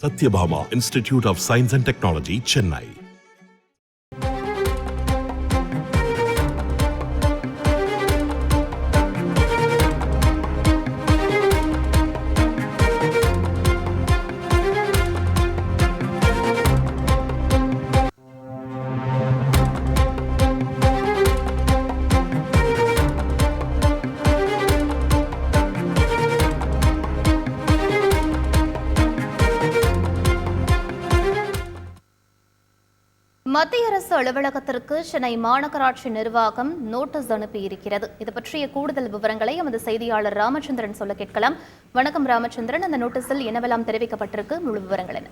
Satyabhama Institute of Science and Technology, Chennai. மத்திய அரசு அலுவலகத்திற்கு சென்னை மாநகராட்சி நிர்வாகம் நோட்டீஸ் அனுப்பியிருக்கிறது. இது பற்றிய கூடுதல் விவரங்களை எமது செய்தியாளர் ராமச்சந்திரன் சொல்ல கேட்கலாம். வணக்கம் ராமச்சந்திரன், அந்த நோட்டீஸில் என்னவெல்லாம் தெரிவிக்கப்பட்டிருக்கு, முழு விவரங்கள் என்ன?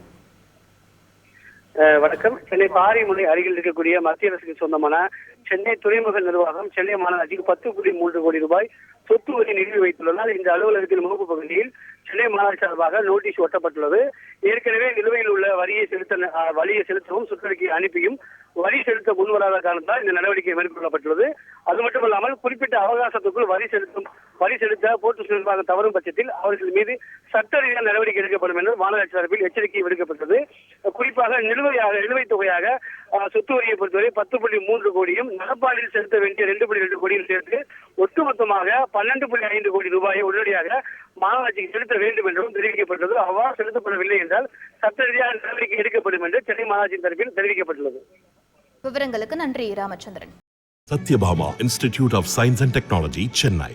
வணக்கம். சென்னை பாரிமுனை அருகில் இருக்கக்கூடிய மத்திய அரசுக்கு சொந்தமான சென்னை துறைமுக நிர்வாகம் சென்னை மாநகராட்சிக்கு 10.3 கோடி ரூபாய் சொத்து வரி நிறுவி வைத்துள்ளதால் இந்த அலுவலகத்தின் முகப்பு பகுதியில் சென்னை மாநகராட்சி சார்பாக நோட்டீஸ் ஒட்டப்பட்டுள்ளது. ஏற்கனவே நிலுவையில் உள்ள வரியை செலுத்தவும் சுற்றறிக்கை அனுப்பியும் வரி செலுத்த முன்வராத காரணத்தால் இந்த நடவடிக்கை மேற்கொள்ளப்பட்டுள்ளது. அது மட்டுமல்லாமல் குறிப்பிட்ட அவகாசத்துக்குள் வரி செலுத்த போர்ட் நிர்வாகம் தவறும் பட்சத்தில் அவர்கள் மீது சட்ட ரீதியான நடவடிக்கை எடுக்கப்படும் என்று மாநகராட்சி சார்பில் எச்சரிக்கை விடுக்கப்பட்டது. குறிப்பாக நிலுவைத் தொகையாக சொத்து வரியை பொறுத்தவரை 10.3 கோடியும் நடப்பாண்டில் செலுத்த வேண்டிய 2.2 கோடியும் சேர்த்து ஒட்டுமொத்தமாக 12.5 கோடி ரூபாயை உடனடியாக மாநகராட்சிக்கு செலுத்த வேண்டும் என்றும் தெரிவிக்கப்பட்டது. அவ்வாறு செலுத்தப்படவில்லை என்றால் சட்ட ரீதியான நடவடிக்கை எடுக்கப்படும் என்று சென்னை மாநகராட்சி தரப்பில் தெரிவிக்கப்பட்டுள்ளது. விவரங்களுக்கு நன்றி Ramachandran. Satyabhama Institute of Science and Technology, Chennai.